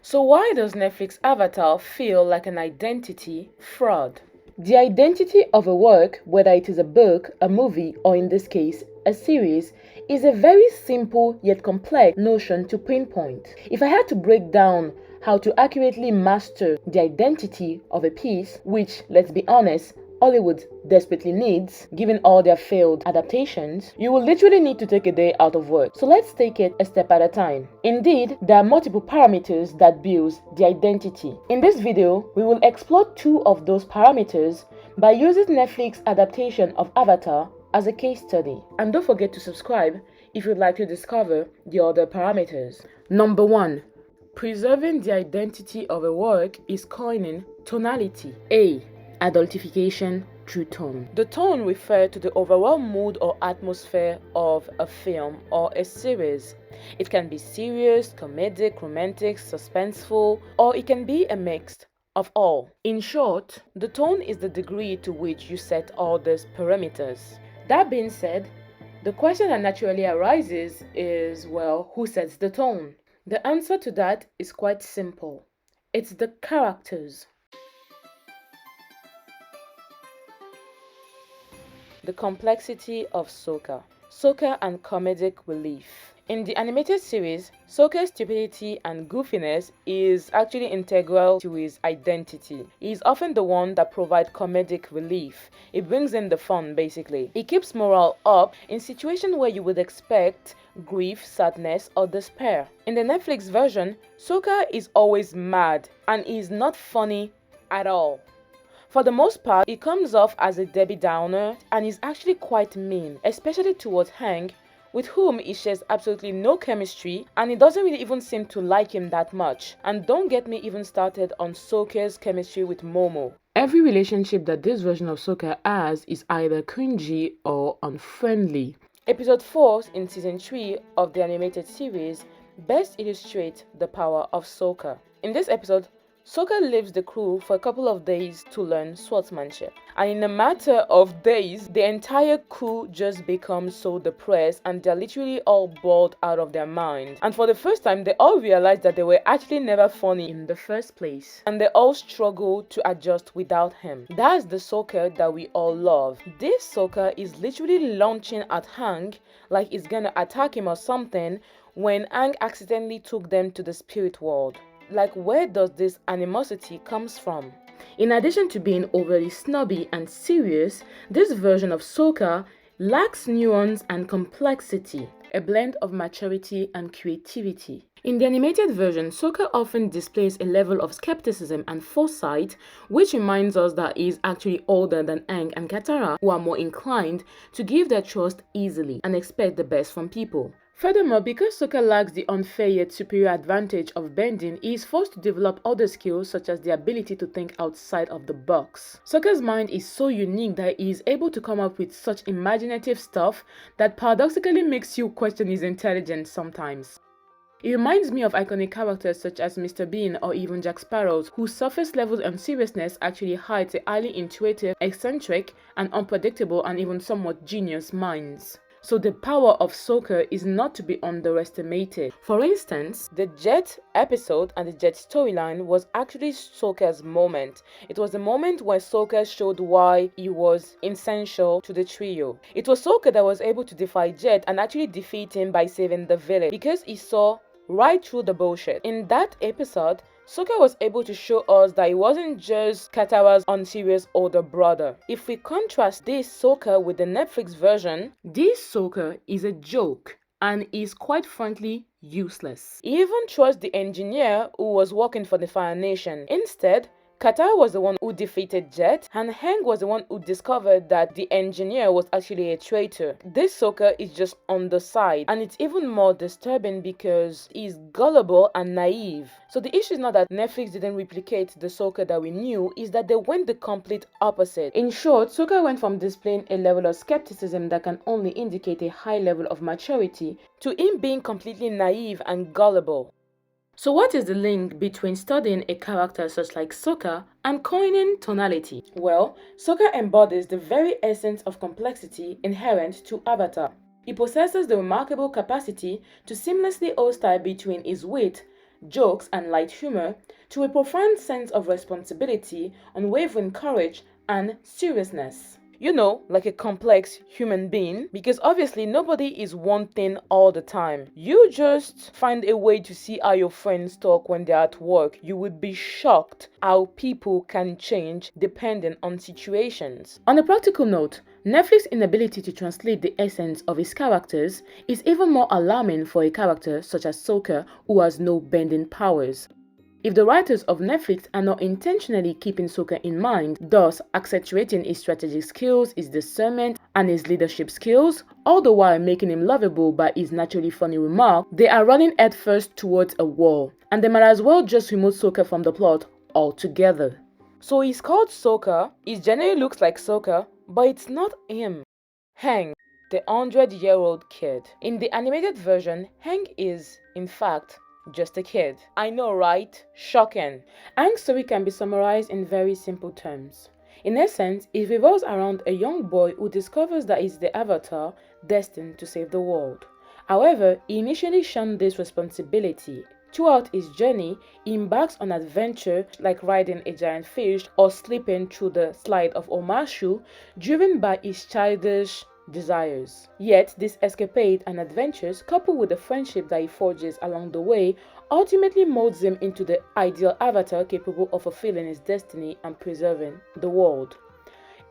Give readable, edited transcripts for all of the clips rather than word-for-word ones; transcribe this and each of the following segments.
So why does Netflix Avatar feel like an identity fraud? The identity of a work, whether it is a book, a movie, or in this case, a series, is a very simple yet complex notion to pinpoint. If I had to break down how to accurately master the identity of a piece, which, let's be honest, Hollywood desperately needs, given all their failed adaptations, you will literally need to take a day out of work. So let's take it a step at a time. Indeed, there are multiple parameters that build the identity. In this video, we will explore two of those parameters by using Netflix adaptation of Avatar as a case study. And don't forget to subscribe if you'd like to discover the other parameters. Number 1. Preserving the identity of a work is coining tonality. A. Adultification through tone. The tone refers to the overall mood or atmosphere of a film or a series. It can be serious, comedic, romantic, suspenseful, or it can be a mix of all. In short, the tone is the degree to which you set all these parameters. That being said, the question that naturally arises is, well, who sets the tone? The answer to that is quite simple. It's the characters. The complexity of Sokka. Sokka and comedic relief. In the animated series, Sokka's stupidity and goofiness is actually integral to his identity. He is often the one that provides comedic relief. It brings in the fun, basically. It keeps morale up in situations where you would expect grief, sadness, or despair. In the Netflix version, Sokka is always mad and is not funny at all. For the most part, he comes off as a Debbie Downer and is actually quite mean, especially towards Aang, with whom he shares absolutely no chemistry and he doesn't really even seem to like him that much. And don't get me even started on Sokka's chemistry with Momo. Every relationship that this version of Sokka has is either cringy or unfriendly. Episode 4 in season 3 of the animated series best illustrates the power of Sokka. In this episode, Sokka leaves the crew for a couple of days to learn swordsmanship. And in a matter of days, the entire crew just becomes so depressed and they're literally all bored out of their mind. And for the first time, they all realize that they were actually never funny in the first place. And they all struggle to adjust without him. That's the Sokka that we all love. This Sokka is literally launching at Aang like he's gonna attack him or something when Aang accidentally took them to the spirit world. Like, where does this animosity comes from? In addition to being overly snobby and serious, this version of Sokka lacks nuance and complexity, a blend of maturity and creativity. In the animated version, Sokka often displays a level of skepticism and foresight, which reminds us that he is actually older than Aang and Katara, who are more inclined to give their trust easily and expect the best from people. Furthermore, because Sokka lacks the unfair yet superior advantage of bending, he is forced to develop other skills such as the ability to think outside of the box. Sokka's mind is so unique that he is able to come up with such imaginative stuff that paradoxically makes you question his intelligence sometimes. It reminds me of iconic characters such as Mr. Bean or even Jack Sparrow, whose surface level and seriousness actually hides a highly intuitive, eccentric, and unpredictable and even somewhat genius minds. So the power of Sokka is not to be underestimated. For instance, the Jet episode and the Jet storyline was actually Sokka's moment. It was the moment where Sokka showed why he was essential to the trio. It was Sokka that was able to defy Jet and actually defeat him by saving the village because he saw right through the bullshit. In that episode, Sokka was able to show us that he wasn't just Katara's unserious older brother. If we contrast this Sokka with the Netflix version, this Sokka is a joke and is quite frankly useless. He even trusts the engineer who was working for the Fire Nation. Instead, Katara was the one who defeated Jet, and Aang was the one who discovered that the engineer was actually a traitor. This Sokka is just on the side, and it's even more disturbing because he's gullible and naive. So the issue is not that Netflix didn't replicate the Sokka that we knew, is that they went the complete opposite. In short, Sokka went from displaying a level of skepticism that can only indicate a high level of maturity to him being completely naive and gullible. So what is the link between studying a character such like Sokka and coining tonality? Well, Sokka embodies the very essence of complexity inherent to Avatar. He possesses the remarkable capacity to seamlessly hold style between his wit, jokes, and light humor, to a profound sense of responsibility, unwavering courage, and seriousness. You know, like a complex human being, because obviously nobody is one thing all the time. You just find a way to see how your friends talk when they're at work. You would be shocked how people can change depending on situations. On a practical note, Netflix's inability to translate the essence of its characters is even more alarming for a character such as Sokka, who has no bending powers. If the writers of Netflix are not intentionally keeping Sokka in mind, thus accentuating his strategic skills, his discernment, and his leadership skills, all the while making him lovable by his naturally funny remark, they are running headfirst towards a wall, and they might as well just remove Sokka from the plot altogether. So he's called Sokka, he generally looks like Sokka, but it's not him. Aang, the 100-year-old kid. In the animated version, Aang is, in fact, just a kid. I know, right? Shocking. Aang's story can be summarized in very simple terms. In essence, it revolves around a young boy who discovers that he's the avatar destined to save the world. However, he initially shunned this responsibility. Throughout his journey, he embarks on adventure like riding a giant fish or slipping through the slide of Omashu, driven by his childish desires. Yet, this escapade and adventures, coupled with the friendship that he forges along the way, ultimately molds him into the ideal avatar capable of fulfilling his destiny and preserving the world.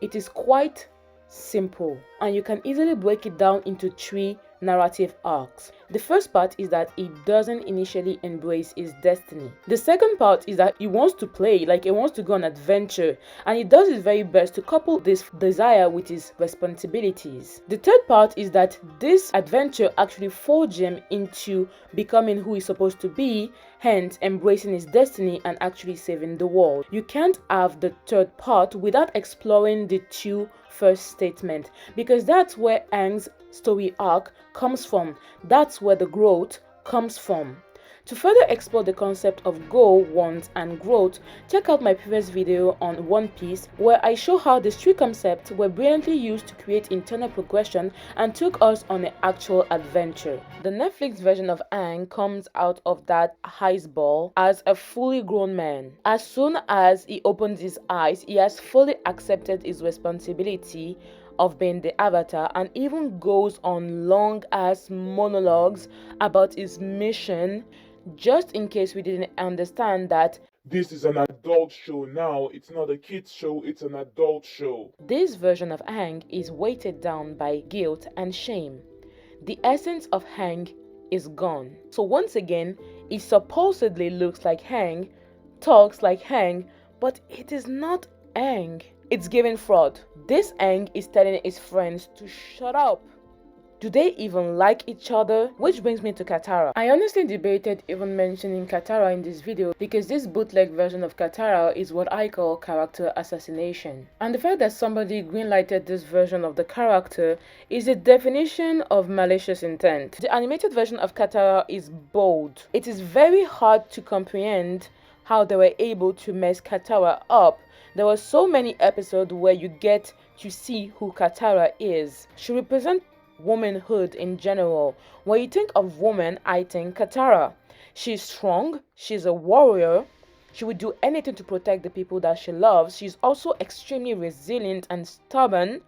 It is quite simple, and you can easily break it down into 3 narrative arcs. The first part is that he doesn't initially embrace his destiny. The second part is that he wants to play, like he wants to go on adventure, and he does his very best to couple this desire with his responsibilities. The third part is that this adventure actually forges him into becoming who he's supposed to be, hence embracing his destiny and actually saving the world. You can't have the third part without exploring the 2 first statements, because that's where Aang's story arc comes from. That's where the growth comes from. To further explore the concept of goal, want, and growth, check out my previous video on One Piece, where I show how these 3 concepts were brilliantly used to create internal progression and took us on an actual adventure. The Netflix version of Aang comes out of that ice ball as a fully grown man. As soon as he opens his eyes, he has fully accepted his responsibility of being the avatar and even goes on long ass monologues about his mission. Just in case we didn't understand that This is an adult show now. It's not a kids show, it's an adult show. this version of Aang is weighted down by guilt and shame. The essence of Aang is gone. So once again, he supposedly looks like Aang, talks like Aang, but it is not Aang. It's giving fraud. This Aang is telling his friends to shut up. Do they even like each other? Which brings me to Katarra. I honestly debated even mentioning Katarra in this video because this bootleg version of Katarra is what I call character assassination. And the fact that somebody greenlighted this version of the character is a definition of malicious intent. The animated version of Katarra is bold. It is very hard to comprehend how they were able to mess Katarra up. There were so many episodes where you get to see who Katarra is. She represents womanhood in general. When you think of woman, I think Katarra. She's strong, she's a warrior, she would do anything to protect the people that she loves. She's also extremely resilient and stubborn,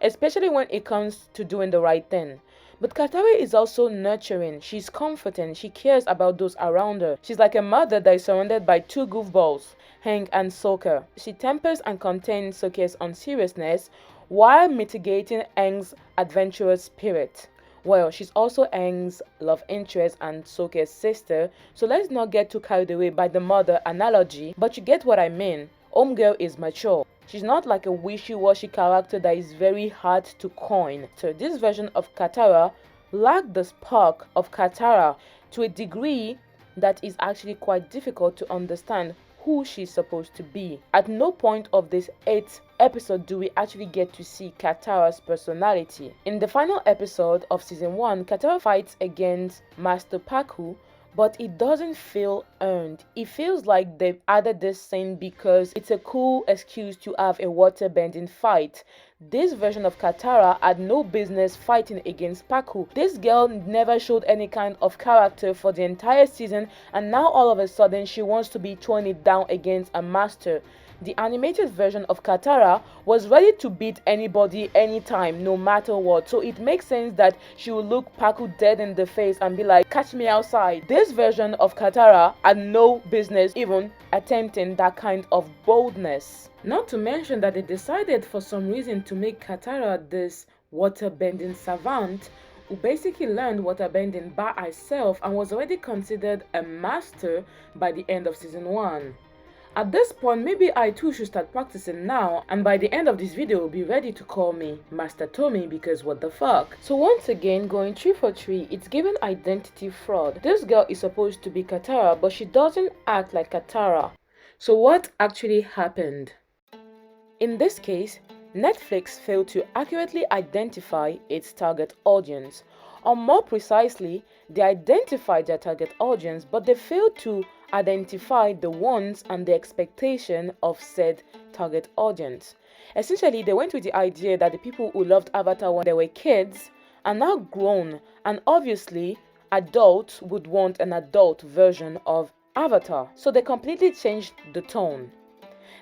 especially when it comes to doing the right thing. But Katarra is also nurturing, she's comforting, she cares about those around her. She's like a mother that is surrounded by 2 goofballs, Aang and Sokka. She tempers and contains Sokka's unseriousness while mitigating Aang's adventurous spirit. Well, she's also Aang's love interest and Sokka's sister, so let's not get too carried away by the mother analogy, but you get what I mean. Homegirl is mature. She's not like a wishy-washy character that is very hard to coin. So this version of Katarra lacked the spark of Katarra to a degree that is actually quite difficult to understand who she's supposed to be. At no point of this 8th episode do we actually get to see Katarra's personality. In the final episode of season 1, Katarra fights against Master Paku, but it doesn't feel earned. It feels like they've added this scene because it's a cool excuse to have a waterbending fight. This version of Katarra had no business fighting against Paku. This girl never showed any kind of character for the entire season, and now all of a sudden she wants to be throwing it down against a master. The animated version of Katarra was ready to beat anybody anytime, no matter what, so it makes sense that she would look Paku dead in the face and be like, catch me outside. This version of Katarra had no business even attempting that kind of boldness. Not to mention that they decided for some reason to make Katarra this waterbending savant who basically learned waterbending by herself and was already considered a master by the end of season 1. At this point, maybe I too should start practicing now, and by the end of this video, be ready to call me Master Tommy, because what the fuck. So once again, going 3 for 3, it's given identity fraud. This girl is supposed to be Katarra, but she doesn't act like Katarra. So what actually happened? In this case, Netflix failed to accurately identify its target audience. Or more precisely, they identified their target audience, but they failed to identify the wants and the expectation of said target audience. Essentially, they went with the idea that the people who loved Avatar when they were kids are now grown, and obviously adults would want an adult version of Avatar. So they completely changed the tone.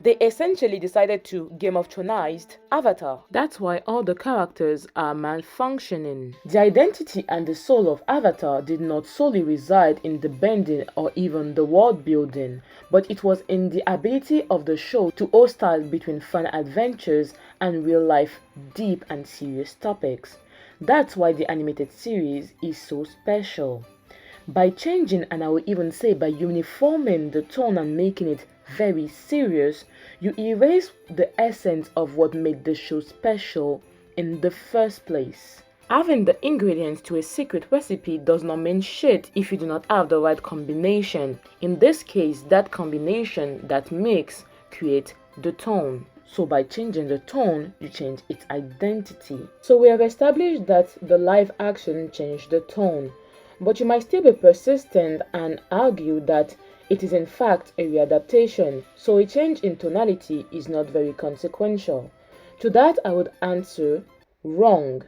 They essentially decided to Game of Thronized Avatar. That's why all the characters are malfunctioning. The identity and the soul of Avatar did not solely reside in the bending or even the world building, but it was in the ability of the show to oscillate between fun adventures and real life deep and serious topics. That's why the animated series is so special. By changing, and I will even say by uniforming the tone and making it very serious, you erase the essence of what made the show special in the first place. Having the ingredients to a secret recipe does not mean shit if you do not have the right combination. In this case, that combination, that mix, creates the tone. So by changing the tone, you change its identity. So we have established that the live action changed the tone, but you might still be persistent and argue that it is in fact a readaptation, so a change in tonality is not very consequential. To that I would answer, wrong.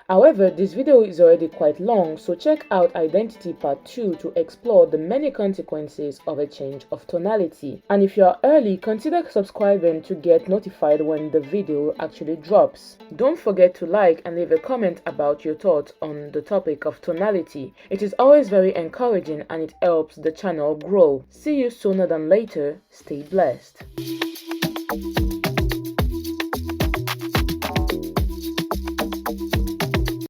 However, this video is already quite long, so check out Identity Part 2 to explore the many consequences of a change of tonality. And if you are early, consider subscribing to get notified when the video actually drops. Don't forget to like and leave a comment about your thoughts on the topic of tonality. It is always very encouraging and it helps the channel grow. See you sooner than later. Stay blessed.